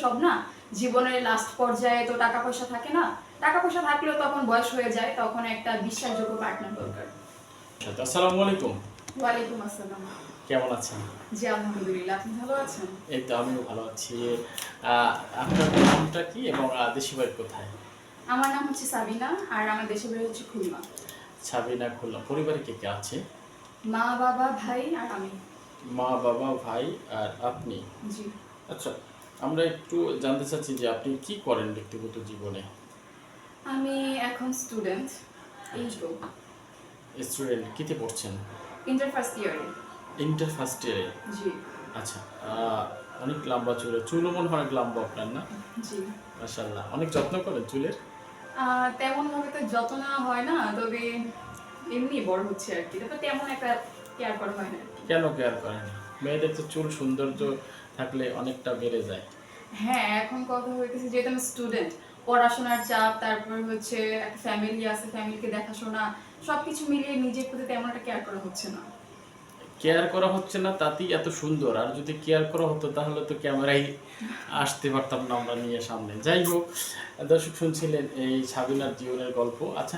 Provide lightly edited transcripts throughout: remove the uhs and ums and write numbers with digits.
সব না, জীবনের লাস্ট পর্যায়ে তো টাকা পয়সা থাকে না। টাকা পয়সা থাকলেও তখন বয়স হয়ে যায়, তখন একটা বিশ্বাসযোগ্য পার্টনার দরকার। আসসালামু আলাইকুম। ওয়ালাইকুম আসসালাম। কেমন আছেন? জি আলহামদুলিল্লাহ, আপনি ভালো আছেন? এই তো আমিও ভালো আছি। আপনার নামটা কি এবং দেশি বাড়ি কোথায়? আমার নাম হচ্ছে সাবিনা, আর আমার দেশের বাড়ি হচ্ছে খুলনা। সাবিনা, খুলনা। পরিবারে কে কে আছে? মা বাবা ভাই আর আমি। মা বাবা ভাই আর আপনি। জি। আচ্ছা, আমরা একটু জানতে চাচ্ছি যে আপনি কি করেন ব্যক্তিগত জীবনে? আমি এখন স্টুডেন্ট, এই তো স্টুডেন্ট, কিতে পড়ছেন? ইন্টার ফার্স্ট ইয়ারে। ইন্টার ফার্স্ট ইয়ারে। জি। আচ্ছা, অনেক লম্বা চুলও মনে হয় অনেক লম্বা আপনার, না? জি। মাশাআল্লাহ, অনেক যত্ন করেন চুলের? তেমন ভাবে তো যত্ন নেওয়া হয় না, তবে এমনি বড় হচ্ছে আর কি, তো তেমন একটা কেয়ার করা হয় না আর কি। কেন কেয়ার করেন না? মেয়েদের তো চুল সৌন্দর্য থাকলে অনেকটা বেড়ে যায়। হ্যাঁ, এখন কথা হইতেছে যেহেতু আমি স্টুডেন্ট, পড়াশোনার চাপ, তারপর হচ্ছে একটা ফ্যামিলি আছে, ফ্যামিলিকে দেখাশোনা, সবকিছু মিলিয়ে নিজের প্রতি তেমন একটা কেয়ার করা হচ্ছে না। কেয়ার করা হচ্ছে না তাতেই এত সুন্দর, আর যদি কেয়ার করা হতো তাহলে তো ক্যামেরায় আসতে পারতাম না আমরা নিয়ে সামনে। যাই হোক, দর্শক শুনছিলেন এই সাবিনার জীবনের গল্প। আচ্ছা,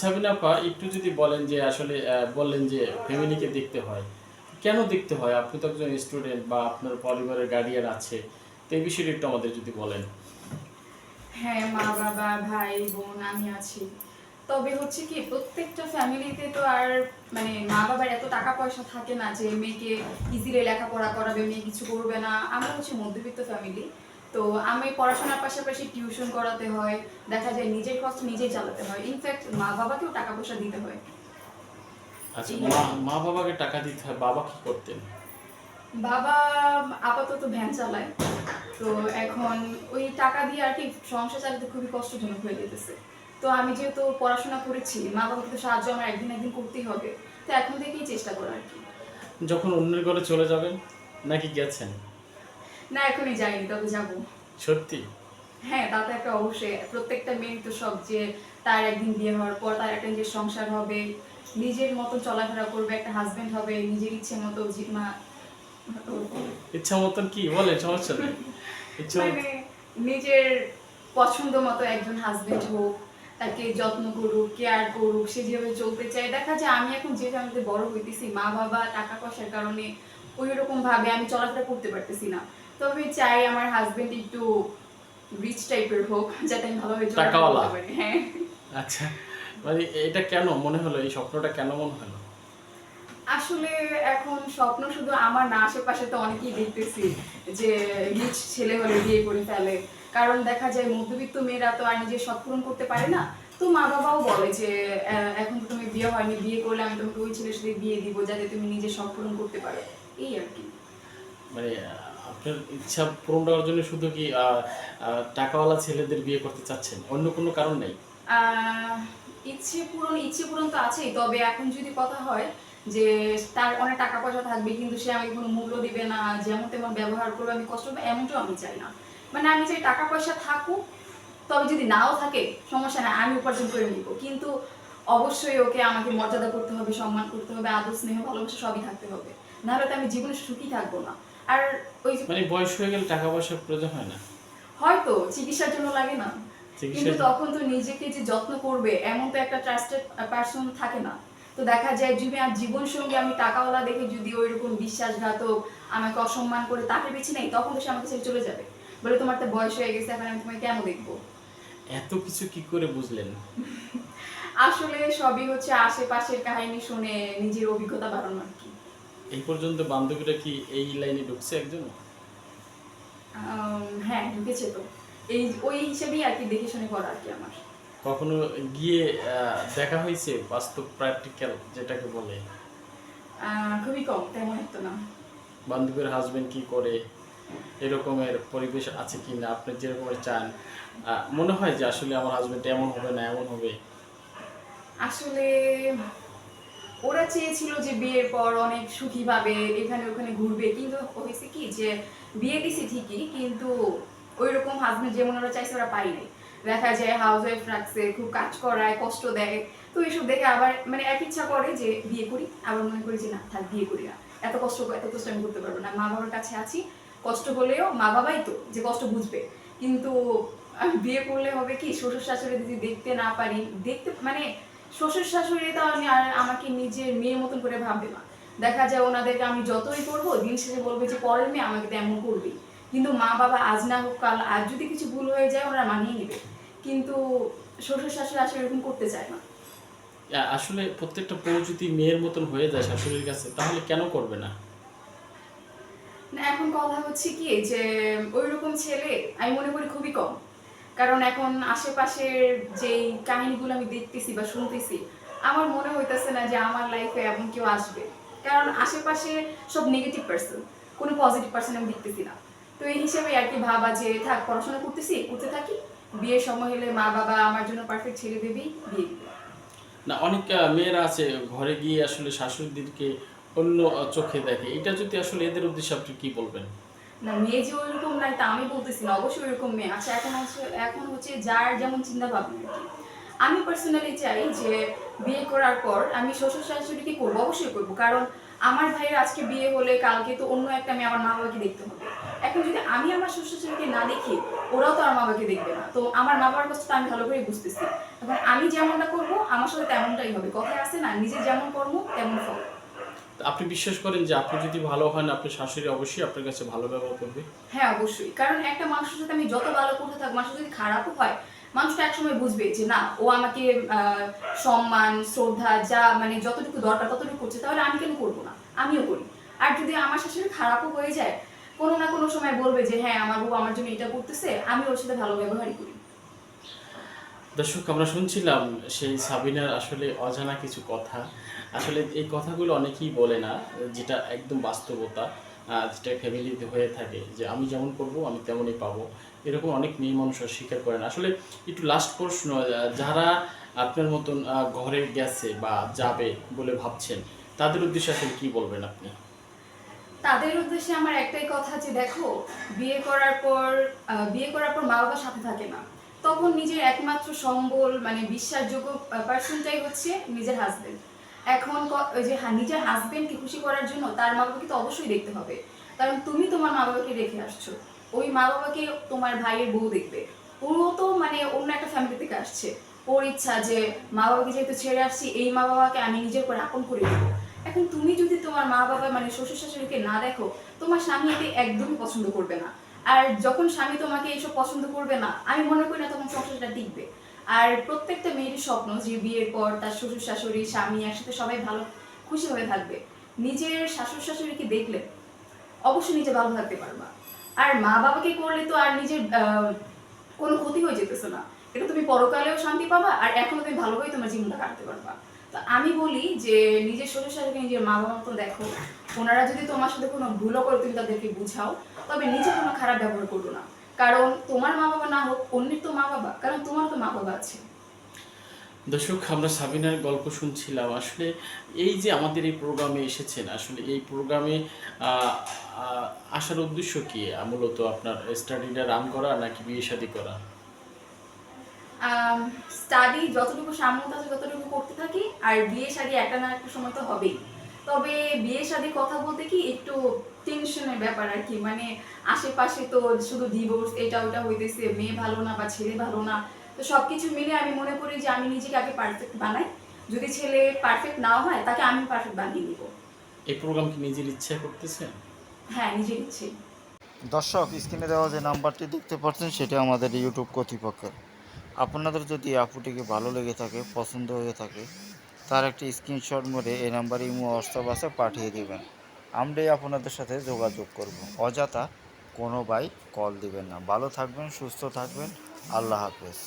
সাবিনা আপা, একটু যদি বলেন যে আসলে বললেন যে ফ্যামিলিকে দেখতে হয়, কেন দেখতে হয়? আপনি তো একজন স্টুডেন্ট বা আপনার পরিবারের গার্ডিয়ান আছে, তো এই বিষয়টা একটু আমাদের যদি বলেন। হ্যাঁ, মা বাবা ভাই বোন আমি আছি, তবে হচ্ছে কি প্রত্যেকটা ফ্যামিলিতে তো আর মানে মা বাবার এত টাকা পয়সা থাকে না যে মেয়েকে ইজিলি লেখাপড়া করাবে, মেয়ে কিছু করবে না। আমরা হচ্ছে মধ্যবিত্ত ফ্যামিলি, তো আমি পড়াশোনার পাশাপাশি টিউশন করাতে হয়, দেখা যায় নিজের খরচ নিজেই চালাতে হয়, ইনফ্যাক্ট মা বাবাকেও টাকা পয়সা দিতে হয়। আচ্ছা, এই মা মা বাবাকে টাকা দিতে হয়। বাবা কি করতেন? বাবা আপাতত ভ্যান চালায়, তো এখন ওই টাকা দিয়ে আর কি সংসার চালাতে খুবই কষ্টজনক হয়ে যেতেছে। তো আমি যেহেতু পড়াশোনা করেছি, মা বাবাকে তো সাহায্য আমার একদিন একদিন করতেই হবে, তো এখন থেকেই চেষ্টা করা আর কি। যখন অন্যের ঘরে চলে যাবেন, নাকি গেছেন? না, এখনই যাইনি, তবে যাব। সত্যি? হ্যাঁ, তা তো একটা অবশ্যই, প্রত্যেকটা মেয়ের তো শখ যে তার একদিন বিয়ে হওয়ার পর তার একটা নিজের সংসার হবে, নিজের মতো চলাফেরা করবে, একটা হাজবেন্ড হবে, নিজের ইচ্ছে মতো ইচ্ছা মতন কি বলেন? সমস্যা নেই। ইচ্ছা মতো। মানে নিজের পছন্দ মতো একজন হাজবেন্ড হোক, তাকে যত্ন করুক, কেয়ার করুক, সে যেভাবে চলতে চায়। দেখা যায় আমি এখন যে ফ্যামিলিতে বড় হইতেছি, মা বাবা টাকা পয়সার কারণে ওই রকম ভাবে আমি চলাফেরা করতে পারতেছি না, তবে চাই আমার হাজবেন্ড একটু রিচ টাইপের হোক, যাতে আমি ভালোভাবে চলাফেরা টাকাওয়ালা? করতে পারি। হ্যাঁ। আচ্ছা, মানে এটা কেন মনে হলো, এই স্বপ্নটা কেন মনে হলো? আসলে এখন স্বপ্ন শুধু আমার না, আশেপাশে তো অনেকেই দেখতেছি যে রিচ ছেলে হলে বিয়ে করে ফেলে, কারণ দেখা যায় মধ্যবিত্ত মেয়েরা তো আর নিজের শখ পূরণ করতে পারে না। তো মা বাবাও বলে যে এখন তো তুমি বিয়ে হয়নি, বিয়ে করলে আমি তোমাকে ওই ছেলের সাথে বিয়ে দিব যাতে তুমি নিজের শখ পূরণ করতে পারো, এই আর কি। মানে আপনার ইচ্ছা পূরণ করার জন্য শুধু কি টাকাওয়ালা ছেলেদের বিয়ে করতে চাচ্ছেন, অন্য কোনো কারণ নেই? আহ, ইচ্ছে পূরণ তো আছেই, তবে এখন যদি কথা হয় যে তার অনেক টাকা পয়সা থাকবে কিন্তু সে আমাকে কোনো মূল্য দিবে না, যেমন তেমন ব্যবহার করবে, আমি কষ্ট পাবো, এমনটাও আমি চাই না। মানে আমি চাই টাকা পয়সা থাকুক, তবে যদি নাও থাকে সমস্যা নাই, আমি উপার্জন করে নিব, কিন্তু অবশ্যই ওকে আমাকে মর্যাদা করতে হবে, সম্মান করতে হবে, আদর স্নেহ ভালোবাসা সবই থাকতে হবে, নাহলে তো আমি জীবনে সুখী থাকবো না। আর ওই যে মানে বয়স হয়ে গেলে টাকা পয়সার প্রয়োজন হয় না? হয়তো চিকিৎসার জন্য লাগে না, কিন্তু চিকিৎসা। তখন তো নিজেকে যে যত্ন করবে এমন তো একটা ট্রাস্টেড পারসন থাকে না। তো দেখা যায় যদি আর জীবন সঙ্গী আমি টাকাওয়ালা দেখে যদি ওইরকম বিশ্বাসঘাতক আমাকে অসম্মান করে তাকে বেছে নেই, তখন তো সে আমাকে ছেড়ে চলে যাবে, বলে তোমার তো বয়স হয়ে গেছে, এখন আমি তোমায় কেন দেখবো। এত কিছু কি করে বুঝলেন? আসলে সবই হচ্ছে আশেপাশের কাহিনী শুনে নিজের অভিজ্ঞতা বাড়ানো আর কি। এই পর্যন্ত বান্ধবীরা কি এই লাইনে ঢুকছে একজন? হ্যাঁ, ঢুকেছে তো, এই ওই হিসেবেই আর কি দেখে শুনে করা আর কি আমার। কখনো গিয়ে দেখা হয়েছে বাস্তব, প্র্যাকটিক্যাল যেটাকে বলে? খুবই কম, তেমন একটা না। বান্ধবীর হাজবেন্ড কি করে, এরকমের পরিবেশ আছে কি না, আপনি যেরকমের চান? মনে হয় যে আসলে আমার হাজবেন্ড এমন হবে না এমন হবে? আসলে ওরা চেয়েছিল যে বিয়ের পর অনেক সুখীভাবে এখানে ওখানে ঘুরবে, কিন্তু হয়েছে কি যে বিয়ে দিছি ঠিকই, কিন্তু ওই রকম হাজবেন্ড যেমন ওরা চাইছে ওরা পাই নাই। দেখা যায় হাউস ওয়াইফ রাখছে, খুব কাজ করায়, কষ্ট দেয়। তো এইসব দেখে আবার মানে এক ইচ্ছা করে যে বিয়ে করি, আবার মনে করি যে না থাক, বিয়ে করি না, এত কষ্ট আমি করতে পারবো না, মা বাবার কাছে আছি, কষ্ট হলেও মা বাবাই তো যে কষ্ট বুঝবে। কিন্তু বিয়ে করলে হবে কি, শ্বশুর শাশুড়ি যদি দেখতে না পারি, দেখতে মানে শ্বশুর শাশুড়ি তো আমি আর আমাকে নিজের মেয়ের মতন করে ভাববে না। দেখা যায় ওনাদেরকে আমি যতই করবো, দিন শেষে বলবে যে পরের মেয়ে আমাকে তেমন করবে। কিন্তু মা বাবা আজ না হোক কাল, আজ যদি কিছু ভুল হয়ে যায় ওরা মানিয়ে নেবে, কিন্তু শ্বশুর শাশুড়ি আসলে এরকম করতে চায় না। আসলে প্রত্যেকটা বউ যদি মেয়ের মতন হয়ে যায় শাশুড়ির কাছে, তাহলে কেন করবে না? না, এখন কথা হচ্ছে কি যে ওইরকম ছেলে আমি মনে করি খুবই কম। কারণ এখন আশেপাশের যেই কাহিনীগুলো আমি দেখতেছি বা শুনতেছি, আমার মনে হইতেছে না যে আমার লাইফে এমন কেউ আসবে। কারণ আশেপাশে সব নেগেটিভ পার্সন, কোনো পজিটিভ পার্সন আমি দেখতেছি না। তো এই হিসেবে আর কি ভাবা যে থাক, পড়াশোনা করতে থাকি, বিয়ের সময় হলে মা বাবা আমার জন্য পারফেক্ট ছেলে দেবেই, বিয়ে দিবে। না, অনেক মেয়েরা আছে ঘরে গিয়ে আসলে শাশুড়িদেরকে অন্য চোখে দেখে, এটা যদি আসলে এদের উদ্দেশ্যে আপনি কি বলবেন? না, মেয়ে যে ওইরকম নাই তা আমি বলতেছি না, অবশ্যই ওইরকম মেয়ে আছে। এখন হচ্ছে যার যেমন চিন্তা ভাবনা আর কি। আমি পার্সোনালি চাই যে বিয়ে করার পর আমি শ্বশুর শাশুড়িকে করবো, অবশ্যই করবো। কারণ আমার ভাইয়ের আজকে বিয়ে হলে কালকে তো অন্য একটা মেয়ে আমার মা বাবাকে দেখতে হবে। এখন যদি আমি আমার শ্বশুর শাশুড়িকে না দেখি, ওরাও তো আমার মা বাবাকে দেখবে না। তো আমার মা বাবার কষ্টটা আমি ভালো করে বুঝতেছি। এখন আমি যেমনটা করবো আমার সাথে তেমনটাই হবে। কথায় আছে না, নিজে যেমন কর্ম তেমন ফল। আপনি বিশ্বাস করেন যে আপনি যদি ভালো হন, আপনার শাশুড়ি অবশ্যই আপনার কাছে ভালো ব্যবহার করবে? হ্যাঁ, অবশ্যই। কারণ একটা মানুষের সাথে আমি যত ভালো করতে থাকবো, মানুষ যদি খারাপও হয়, মানুষটা একসময় বুঝবে যে না, ও আমাকে সম্মান শ্রদ্ধা যা মানে যতটুকু দরকার ততটুকু করছে, তাহলে আমি কেন করবো না, আমিও করি। আর যদি আমার শাশুড়ি খারাপও হয়ে যায়, কোনো না কোনো সময় বলবে যে হ্যাঁ আমার বউ আমার জন্য এটা করতেছে, আমি ওর সাথে ভালো ব্যবহারই করি। দর্শক, আমরা শুনছিলাম সেই সাবিনার আসলে অজানা কিছু কথা। আসলে এই কথাগুলো অনেকেই বলে না, যেটা একদম বাস্তবতা, যেটা ফ্যামিলিতে হয়ে থাকে, যে আমি যেমন করব আমি তেমনই পাবো। এরকম অনেক মেয়ে মানুষ স্বীকার করেন। আসলে একটু লাস্ট প্রশ্ন, যারা আপনার মতন ঘরে গেছে বা যাবে বলে ভাবছেন, তাদের উদ্দেশ্যে আসলে কি বলবেন আপনি? তাদের উদ্দেশ্যে আমার একটাই কথা যে দেখো, বিয়ে করার পর মা বাবার সাথে থাকে না। তখন নিজের একমাত্র সম্বল মানে বিশ্বাসযোগ্য পার্সনটাই হচ্ছে নিজের হাজবেন্ড। এখন ওই যে নিজের হাজবেন্ডকে খুশি করার জন্য তার মা বাবাকে তো অবশ্যই দেখতে হবে। কারণ তুমি তোমার মা বাবাকে রেখে আসছো, ওই মা বাবাকে তোমার ভাইয়ের বউ দেখবে। ও তো মানে অন্য একটা ফ্যামিলি থেকে আসছে, ওর ইচ্ছা যে মা বাবাকে যেহেতু ছেড়ে আসছি, এই মা বাবাকে আমি নিজের করে আপন করে দেবো। এখন তুমি যদি তোমার মা বাবা মানে শ্বশুর শাশুড়িকে না দেখো, তোমার স্বামী এটি একদমই পছন্দ করবে না। আর যখন স্বামী তোমাকে এইসব পছন্দ করবে না, আমি মনে করি না তখন সংসারটা টিকবে। আর প্রত্যেকটা মেয়েরই স্বপ্ন যে বিয়ের পর তার শ্বশুর শাশুড়ি স্বামী একসাথে সবাই ভালো খুশিভাবে থাকবে। নিজের শাশুর শাশুড়িকে দেখলে অবশ্যই নিজে ভালো থাকতে পারবা। আর মা বাবাকে করলে তো আর নিজের কোনো ক্ষতি হয়ে যেতেছে না। এটা তুমি পরকালেও শান্তি পাবা, আর এখনো তুমি ভালোভাবে তোমার জীবনটা কাটতে পারবা। তো আমি বলি যে নিজের শ্বশুর শাশুড়িকে নিজের মা বাবার মতো দেখো। ওনারা যদি তোমার সাথে কোনো ভুলও করে তুমি তাদেরকে বুঝাও, তবে নিজে কোনো খারাপ ব্যবহার করো না। কারণ তোমার মা বাবা না হোক, অন্যের তো মা বাবা, কারণ তোমার তো মা বাবা আছে। দর্শক, আমরা সাবিনার গল্প শুনছিলাম। আসলে এই যে আমাদের এই প্রোগ্রামে এসেছেন, আসলে এই প্রোগ্রামে আসার উদ্দেশ্য কি? মূলত আপনার স্টাডিটা রান করা নাকি বিয়ে শাদী করা? স্টাডি যতটুকু সামর্থ্য আছে ততটুকু করতে থাকি, আর বিয়ে শাদী একটা না একটা সময় তো হবেই। তবে বিয়ে শাদীর কথা বলতে কি একটু টেনশনের ব্যাপার আর কি, মানে আশেপাশে তো শুধু ডিভোর্স এটা ওটা হইতেছে, মেয়ে ভালো না বা ছেলে ভালো না। তো সবকিছু মিলে আমি মনে করি যে আমি নিজেকে আগে পারফেক্ট বানাই, যদি ছেলে পারফেক্ট নাও হয় তাকে আমি পারফেক্ট বানিয়ে নিব। এই প্রোগ্রাম কি নিজের ইচ্ছা করতেছেন? হ্যাঁ, নিজের ইচ্ছে। দর্শক, স্ক্রিনে দেওয়া যে নাম্বারটি দেখতে পাচ্ছেন সেটা আমাদের ইউটিউব কর্তৃপক্ষের। আপনাদের যদি আপুটিকে ভালো লেগে থাকে, পছন্দ হয়ে থাকে, তার একটি স্ক্রিনশট মেরে এই নাম্বারে ইমো হোয়াটসঅ্যাপ আছে পাঠিয়ে দেবেন। আমরাই আপনাদের সাথে যোগাযোগ করব। অযথা কোনো ভাই কল দিবেন না। ভালো থাকবেন, সুস্থ থাকবেন। আল্লাহ হাফেজ।